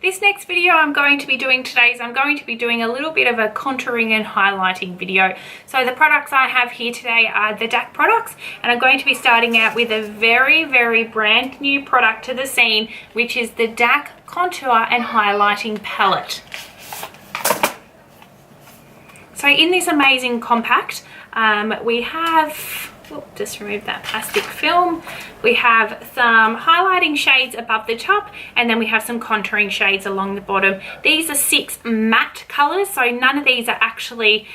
This next video I'm going to be doing today is I'm going to be doing a little bit of a contouring and highlighting video. So the products I have here today are the DAC products, and I'm going to be starting out with a very brand new product to the scene, which is the DAC Contour and Highlighting Palette. So in this amazing compact, we have, just remove that plastic film. We have some highlighting shades above the top, and then we have some contouring shades along the bottom. These are 6 matte colors, so none of these are actually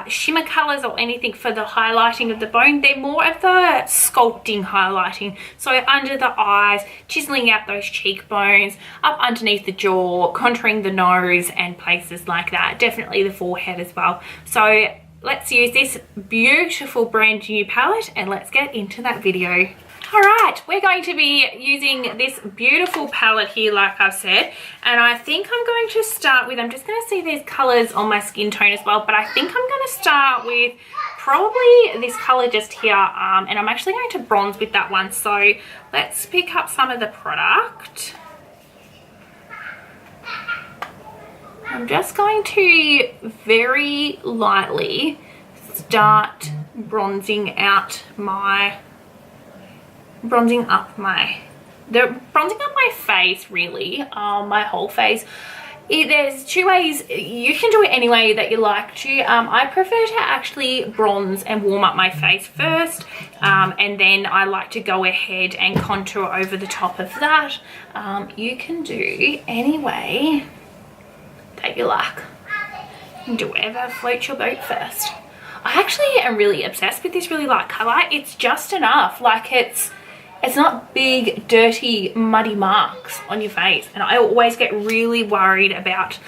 shimmer colors or anything for the highlighting of the bone. They're more of the sculpting highlighting, so under the eyes, chiseling out those cheekbones, up underneath the jaw, contouring the nose and places like that, definitely the forehead as well. So let's use this beautiful brand new palette and let's get into that video. All right, we're going to be using this beautiful palette here, like I've said, and I think I'm going to start with, I'm just going to see these colors on my skin tone as well, but I think I'm going to start with probably this color just here, and I'm actually going to bronze with that one. So let's pick up some of the product. I'm just going to very lightly start bronzing up my face, really, my whole face. There's 2 ways. You can do it any way that you like to. I prefer to actually bronze and warm up my face first, and then I like to go ahead and contour over the top of that. You can do any way that you like. You can do whatever floats your boat first. I actually am really obsessed with this really light color. It's just enough, like it's not big dirty muddy marks on your face, and I always get really worried about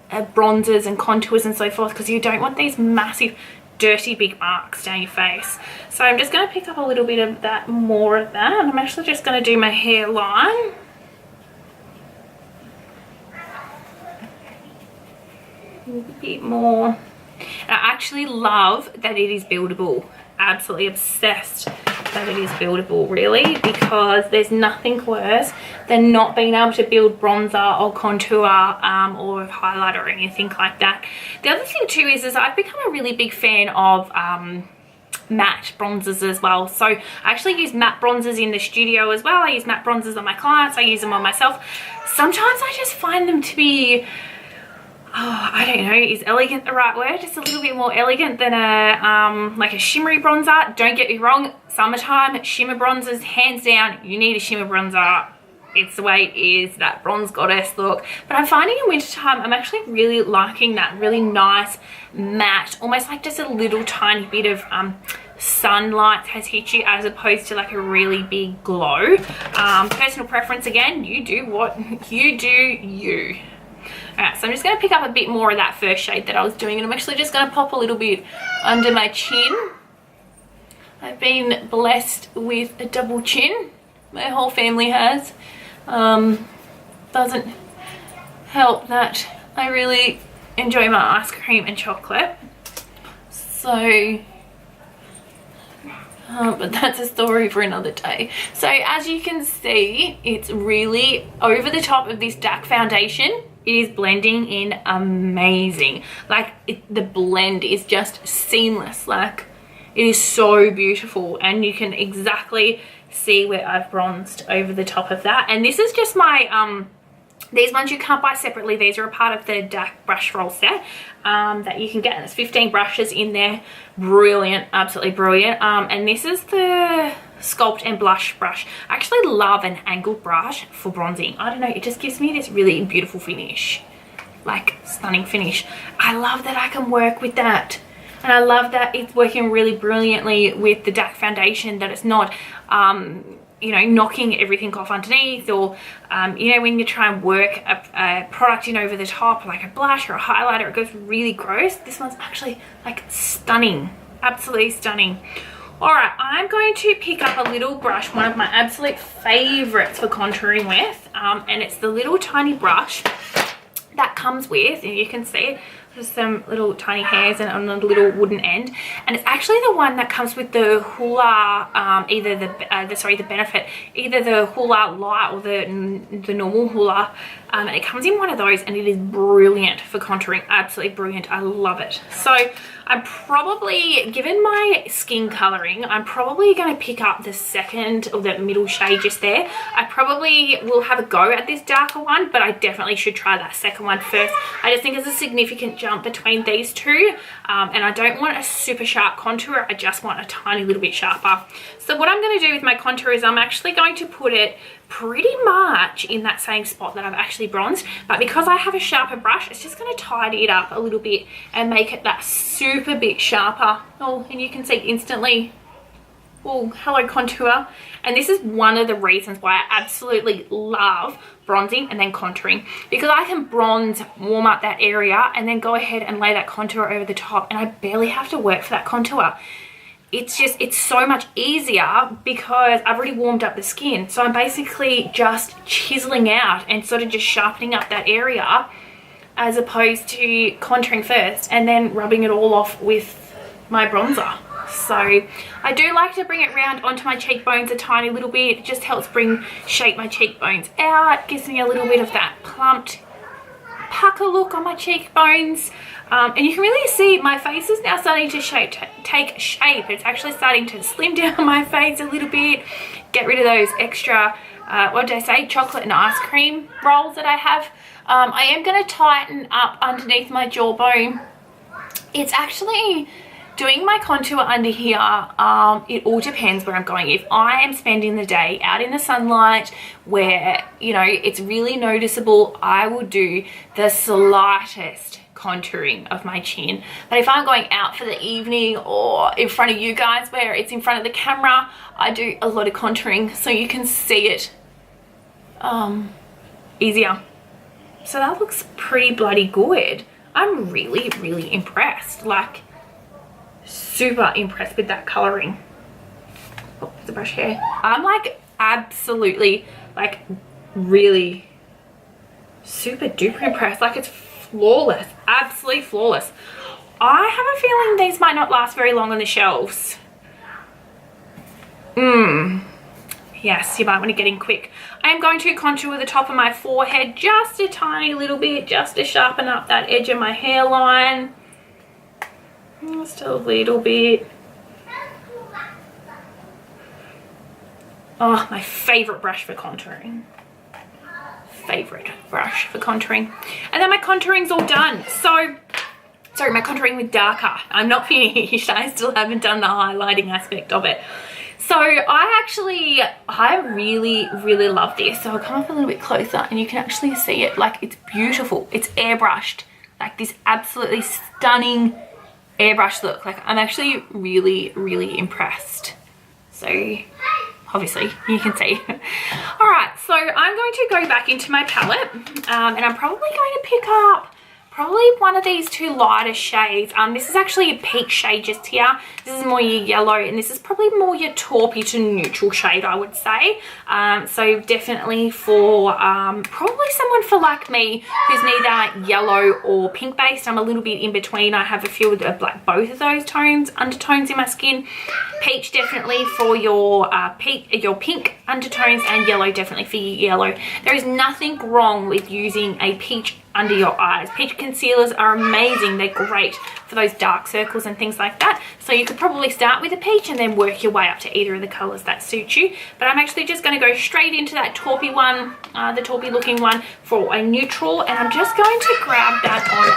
bronzers and contours and so forth, because you don't want these massive dirty big marks down your face. So I'm just going to pick up a little bit of that, more of that, and I'm actually just going to do my hairline. A bit more. And I actually love that it is buildable. Absolutely obsessed that it is buildable, really, because there's nothing worse than not being able to build bronzer or contour or highlighter or anything like that. The other thing too is I've become a really big fan of matte bronzers as well. So I actually use matte bronzers in the studio as well. I use matte bronzers on my clients. I use them on myself. Sometimes I just find them to be, I don't know, is elegant the right word? Just a little bit more elegant than a like a shimmery bronzer. Don't get me wrong, summertime shimmer bronzers, hands down, you need a shimmer bronzer. It's the way it is, that bronze goddess look. But I'm finding in wintertime I'm actually really liking that really nice matte, almost like just a little tiny bit of sunlight has hit you, as opposed to like a really big glow. Personal preference again, you do what you do, you. Alright, so I'm just going to pick up a bit more of that first shade that I was doing, and I'm actually just going to pop a little bit under my chin. I've been blessed with a double chin. My whole family has. Doesn't help that I really enjoy my ice cream and chocolate. So, but that's a story for another day. So as you can see, it's really over the top of this DAC foundation. It is blending in amazing. Like the blend is just seamless. Like it is so beautiful, and you can exactly see where I've bronzed over the top of that. And this is just my these ones you can't buy separately. These are a part of the DAC brush roll set that you can get. There's 15 brushes in there. Brilliant, absolutely brilliant. And this is the Sculpt and Blush brush. I actually love an angled brush for bronzing. I don't know, it just gives me this really beautiful finish, like stunning finish. I love that I can work with that, and I love that it's working really brilliantly with the DAC foundation, that it's not you know, knocking everything off underneath, or you know, when you try and work a product in over the top, like a blush or a highlighter, it goes really gross. This one's actually like stunning, absolutely stunning. All right, I'm going to pick up a little brush, one of my absolute favorites for contouring with, and it's the little tiny brush that comes with, and you can see it, some little tiny hairs and on a little wooden end, and it's actually the one that comes with the hula, either the benefit, either the hula light or the normal hula. It comes in one of those, and it is brilliant for contouring. Absolutely brilliant. I love it. So I'm probably, given my skin coloring, I'm probably going to pick up the second or the middle shade just there. I probably will have a go at this darker one, but I definitely should try that second one first. I just think there's a significant jump between these two, and I don't want a super sharp contour. I just want a tiny little bit sharper. So what I'm going to do with my contour is I'm actually going to put it pretty much in that same spot that I've actually bronzed, but because I have a sharper brush, it's just going to tidy it up a little bit and make it that super bit sharper. Oh, and you can see instantly, oh, hello contour. And this is one of the reasons why I absolutely love bronzing and then contouring, because I can bronze, warm up that area, and then go ahead and lay that contour over the top, and I barely have to work for that contour. It's so much easier because I've already warmed up the skin. So I'm basically just chiseling out and sort of just sharpening up that area, as opposed to contouring first and then rubbing it all off with my bronzer. So I do like to bring it round onto my cheekbones a tiny little bit. It just helps shape my cheekbones out, gives me a little bit of that plumped pucker look on my cheekbones. And you can really see my face is now starting to take shape. It's actually starting to slim down my face a little bit, get rid of those extra, what did I say, chocolate and ice cream rolls that I have. I am going to tighten up underneath my jawbone. It's actually doing my contour under here. It all depends where I'm going. If I am spending the day out in the sunlight where, you know, it's really noticeable, I will do the slightest contouring of my chin. But if I'm going out for the evening or in front of you guys where it's in front of the camera, I do a lot of contouring so you can see it easier. So that looks pretty bloody good. I'm really, really impressed. Like, super impressed with that coloring. Oh, the brush hair. I'm like absolutely, like, really super duper impressed. Like, it's flawless, absolutely flawless. I have a feeling these might not last very long on the shelves. Yes, you might want to get in quick. I am going to contour the top of my forehead just a tiny little bit, just to sharpen up that edge of my hairline. Just a little bit. Oh, my favorite brush for contouring. Favorite brush for contouring. And then my contouring's all done. So, sorry, my contouring with darker. I'm not finished. I still haven't done the highlighting aspect of it. So I really, really love this. So I'll come up a little bit closer and you can actually see it. Like, it's beautiful. It's airbrushed. Like, this absolutely stunning airbrush look. Like, I'm actually really, really impressed. So obviously you can see. All right, so I'm going to go back into my palette, and I'm probably going to pick up one of these two lighter shades. This is actually a peach shade just here. This is more your yellow, and this is probably more your taupey to neutral shade, I would say. So definitely for probably someone for like me who's neither yellow or pink based. I'm a little bit in between. I have a few of both of those undertones in my skin. Peach definitely for your pink undertones, and yellow definitely for your yellow. There is nothing wrong with using a peach under your eyes. Peach concealers are amazing. They're great for those dark circles and things like that. So you could probably start with a peach and then work your way up to either of the colors that suit you. But I'm actually just going to go straight into that taupey one, the taupey looking one for a neutral. And I'm just going to grab that on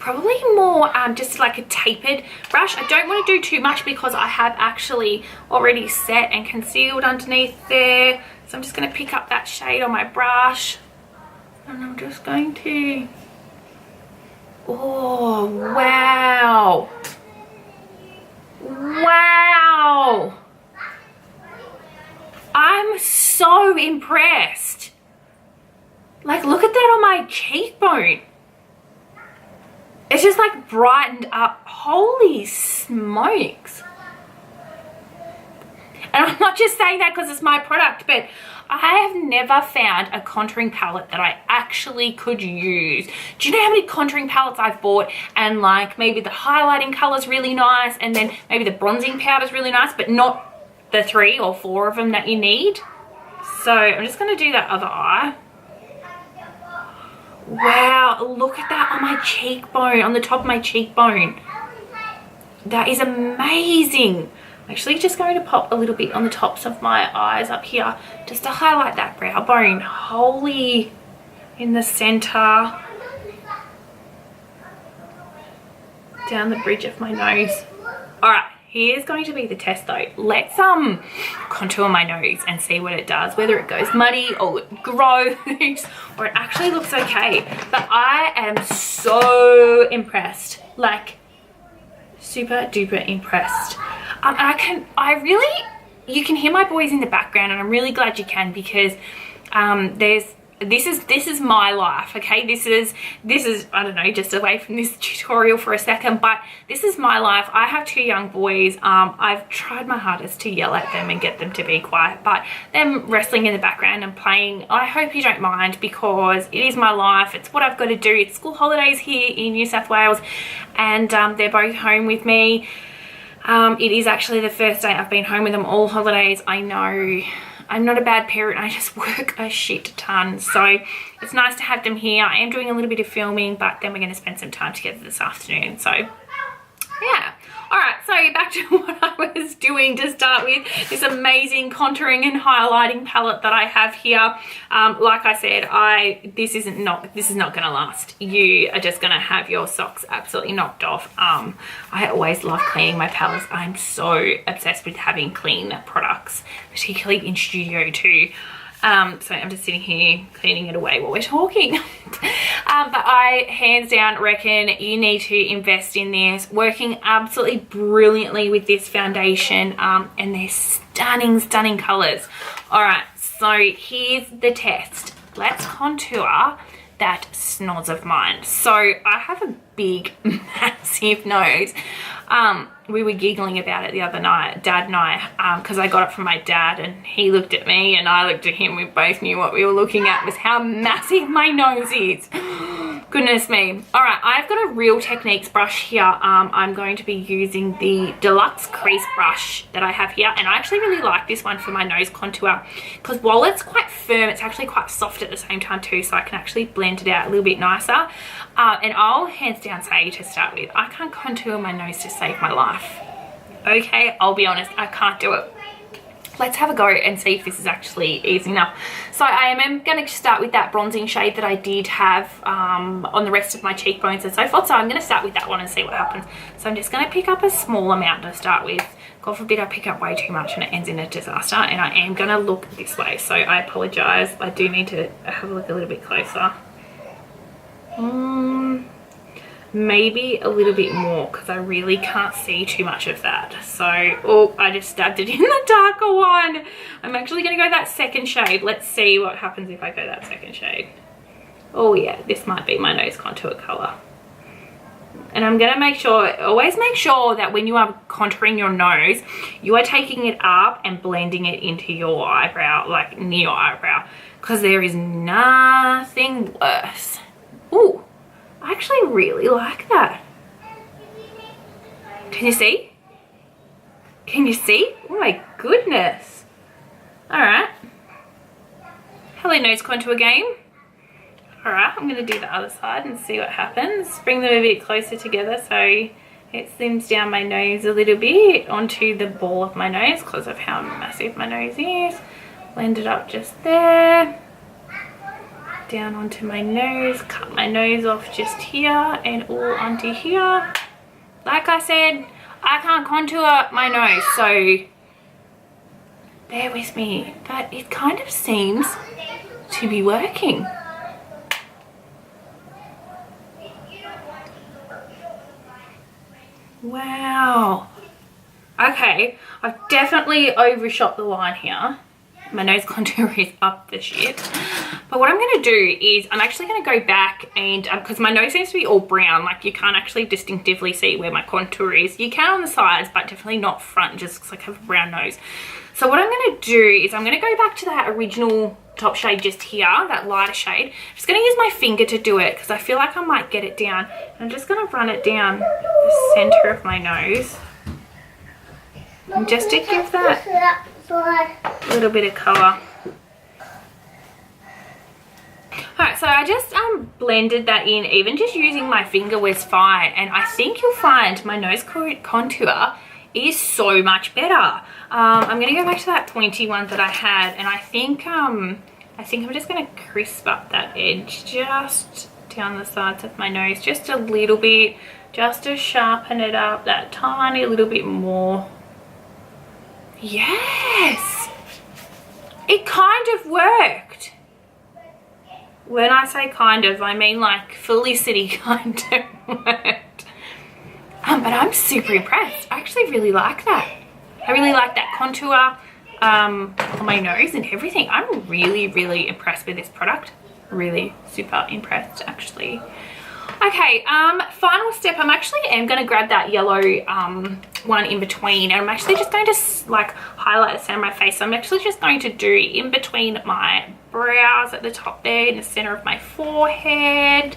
probably more just like a tapered brush. I don't want to do too much because I have actually already set and concealed underneath there. So I'm just going to pick up that shade on my brush, and I'm just going to, oh wow, wow, I'm so impressed. Like, look at that on my cheekbone. It's just like brightened up. Holy smokes. And I'm not just saying that because it's my product, but I have never found a contouring palette that I actually could use. Do you know how many contouring palettes I've bought, and like maybe the highlighting color's really nice and then maybe the bronzing powder's really nice, but not the 3 or 4 of them that you need. So I'm just going to do that other eye. Wow, look at that on my cheekbone, on the top of my cheekbone. That is amazing. I'm actually just going to pop a little bit on the tops of my eyes up here just to highlight that brow bone. Holy, in the center. Down the bridge of my nose. All right, here's going to be the test though. Let's contour my nose and see what it does, whether it goes muddy or it grows or it actually looks okay. But I am so impressed, like super duper impressed. You can hear my boys in the background, and I'm really glad you can, because this is my life, okay? This is I don't know, just away from this tutorial for a second, but this is my life. I have 2 young boys. I've tried my hardest to yell at them and get them to be quiet, but them wrestling in the background and playing, I hope you don't mind, because it is my life. It's what I've got to do. It's school holidays here in New South Wales, and they're both home with me. It is actually the first day I've been home with them all holidays. I know I'm not a bad parent, I just work a shit ton, so it's nice to have them here. I am doing a little bit of filming, but then we're going to spend some time together this afternoon, so yeah. Alright, so back to what I was doing to start with, this amazing contouring and highlighting palette that I have here. Like I said, this is not going to last. You are just going to have your socks absolutely knocked off. I always love cleaning my palettes. I'm so obsessed with having clean products, particularly in studio too. So I'm just sitting here cleaning it away while we're talking. But I hands down reckon you need to invest in this. Working absolutely brilliantly with this foundation, and they're stunning colors. All right, so here's the test. Let's contour that snoz of mine. So I have a big massive nose. We were giggling about it the other night, Dad and I, because I got it from my dad and he looked at me and I looked at him. We both knew what we were looking at was how massive my nose is. Goodness me. All right, I've got a Real Techniques brush here. I'm going to be using the Deluxe Crease brush that I have here, and I actually really like this one for my nose contour, because while it's quite firm, it's actually quite soft at the same time too, so I can actually blend it out a little bit nicer. And I'll hands down say, to start with, I can't contour my nose to save my life. Okay, I'll be honest, I can't do it. Let's have a go and see if this is actually easy enough. So I am going to start with that bronzing shade that I did have on the rest of my cheekbones and so forth. So I'm going to start with that one and see what happens. So I'm just going to pick up a small amount to start with. God forbid I pick up way too much and it ends in a disaster. And I am going to look this way, so I apologise. I do need to have a look a little bit closer. Maybe a little bit more, because I really can't see too much of that. So, oh, I just stabbed it in the darker one. I'm actually going to go that second shade. Let's see what happens if I go that second shade. Oh yeah, this might be my nose contour colour. And I'm going to make sure, always make sure that when you are contouring your nose, you are taking it up and blending it into your eyebrow, like near your eyebrow, because there is nothing worse. Ooh. I actually really like that. Can you see? Can you see? Oh my goodness. Alright. Hello nose contour game. Alright, I'm going to do the other side and see what happens. Bring them a bit closer together so it slims down my nose a little bit onto the ball of my nose because of how massive my nose is. Blend it up just there. Down onto my nose, cut my nose off just here and all onto here. Like I said, I can't contour my nose, so bear with me, but it kind of seems to be working. Wow. Okay, I've definitely overshot the line here. My nose contour is up the shit. But what I'm going to do is I'm actually going to go back and, because my nose seems to be all brown, like you can't actually distinctively see where my contour is. You can on the sides, but definitely not front, just because I have a brown nose. So what I'm going to do is I'm going to go back to that original top shade just here, that lighter shade. I'm just going to use my finger to do it because I feel like I might get it down. I'm just going to run it down the center of my nose. And just to give that little bit of colour. Alright, so I just blended that in. Even just using my finger was fine, and I think you'll find my nose contour is so much better. I'm going to go back to that pointy one that I had, and I think I'm just going to crisp up that edge just down the sides of my nose just a little bit, just to sharpen it up that tiny little bit more. Yes! It kind of worked. When I say kind of, I mean like Felicity kind of worked. But I'm super impressed. I actually really like that. I really like that contour on my nose and everything. I'm really, really impressed with this product. Really super impressed, actually. Okay, final step. I'm actually going to grab that yellow one in between, and I'm actually just going to like highlight the center of my face. So I'm actually just going to do in between my brows at the top there, in the center of my forehead,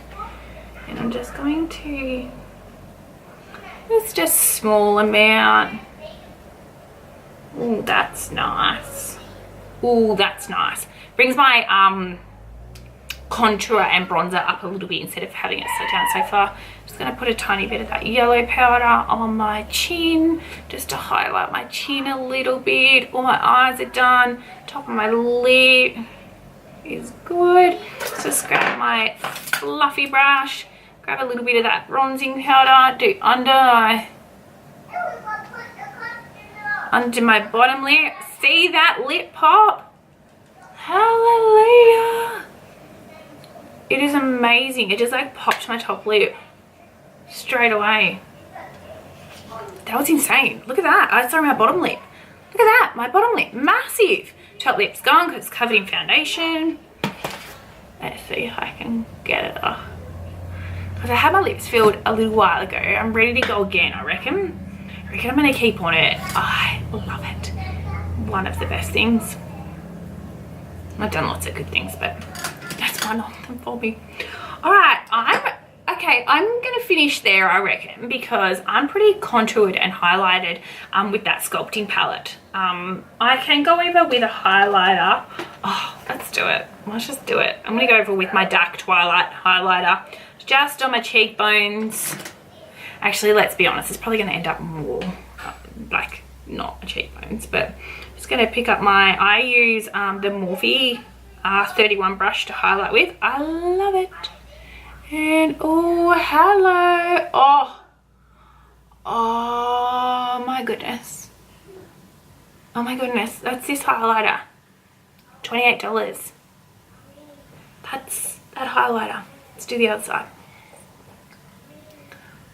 and I'm just going to, it's just a small amount. Oh, that's nice. Oh, that's nice. Brings my contour and bronzer up a little bit instead of having it set down so far. Just going to put a tiny bit of that yellow powder on my chin just to highlight my chin a little bit. All my eyes are done. Top of my lip is good. Just grab my fluffy brush, grab a little bit of that bronzing powder, do under my bottom lip. See that lip pop? Hallelujah! It is amazing. It just like popped my top lip straight away. That was insane. Look at that. Sorry, my bottom lip. Look at that. My bottom lip. Massive. Top lip's gone because it's covered in foundation. Let's see if I can get it off. Because I had my lips filled a little while ago. I'm ready to go again, I reckon. I'm going to keep on it. I love it. One of the best things. I've done lots of good things, but that's one of them for me. Alright, I'm going to finish there, I reckon, because I'm pretty contoured and highlighted with that sculpting palette. I can go over with a highlighter. Oh, let's do it. Let's just do it. I'm going to go over with my dark twilight highlighter just on my cheekbones. Actually, let's be honest, it's probably going to end up more like not my cheekbones, but I'm just going to pick up I use the Morphe 31 brush to highlight with. I love it. And oh, hello. Oh my goodness. Oh my goodness. That's this highlighter. $28. That's that highlighter. Let's do the other side.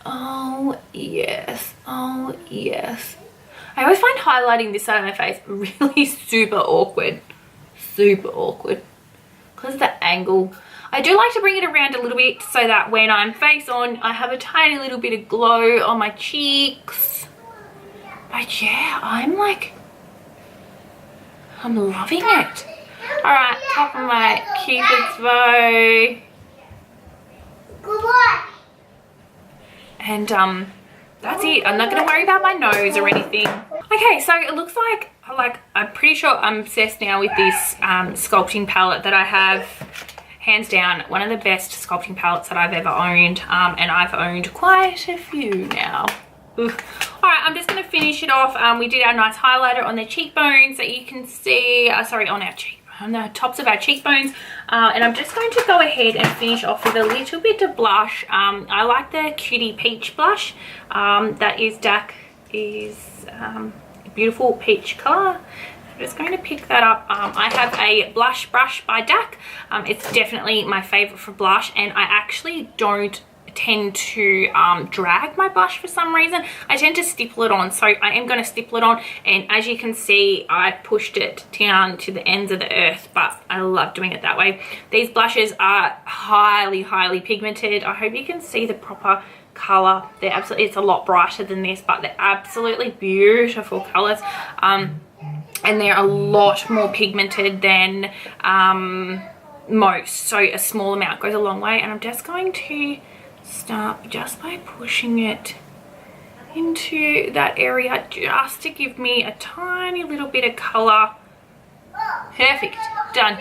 Oh yes. Oh yes. I always find highlighting this side of my face really super awkward. Super awkward. Because of the angle. I do like to bring it around a little bit so that when I'm face on, I have a tiny little bit of glow on my cheeks. But yeah, I'm loving it. Alright, top of my Cupid's bow. Good boy. And that's it. I'm not going to worry about my nose or anything. Okay, so it looks like I'm pretty sure I'm obsessed now with this sculpting palette that I have. Hands down, one of the best sculpting palettes that I've ever owned, and I've owned quite a few now. Alright, I'm just going to finish it off. We did our nice highlighter on the cheekbones that you can see, on the tops of our cheekbones, and I'm just going to go ahead and finish off with a little bit of blush. I like the Cutie Peach blush. That is a beautiful peach colour. I'm just going to pick that up. I have a blush brush by DAC. It's definitely my favourite for blush, and I actually don't tend to drag my blush for some reason. I tend to stipple it on, so I am going to stipple it on, and as you can see, I pushed it down to the ends of the earth, but I love doing it that way. These blushes are highly pigmented. I hope you can see the proper color. They're absolutely, it's a lot brighter than this, but they're absolutely beautiful colors, and they're a lot more pigmented than most, so a small amount goes a long way. And I'm just going to start just by pushing it into that area, just to give me a tiny little bit of color. Perfect, done.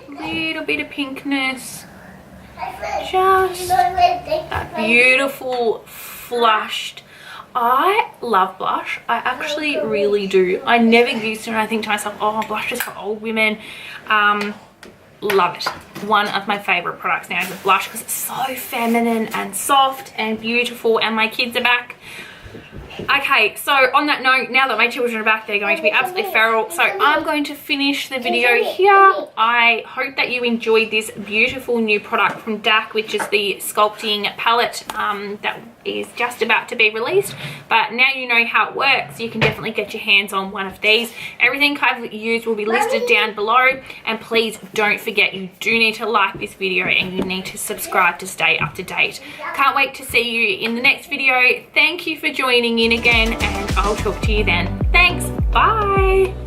Little bit of pinkness, just that beautiful flushed. I love blush. I actually really do. I never used to, and I think to myself, oh, blush is for old women. Love it. One of my favorite products now is a blush, because it's so feminine and soft and beautiful, and my kids are back. Okay, so on that note, now that my children are back, they're going to be absolutely feral, so I'm going to finish the video here. I hope that you enjoyed this beautiful new product from DAC, which is the sculpting palette that is just about to be released. But now you know how it works, you can definitely get your hands on one of these. Everything I've used will be listed down below, and please don't forget, you do need to like this video and you need to subscribe to stay up to date. Can't wait to see you in the next video. Thank you for joining in again, and I'll talk to you then. Thanks, bye.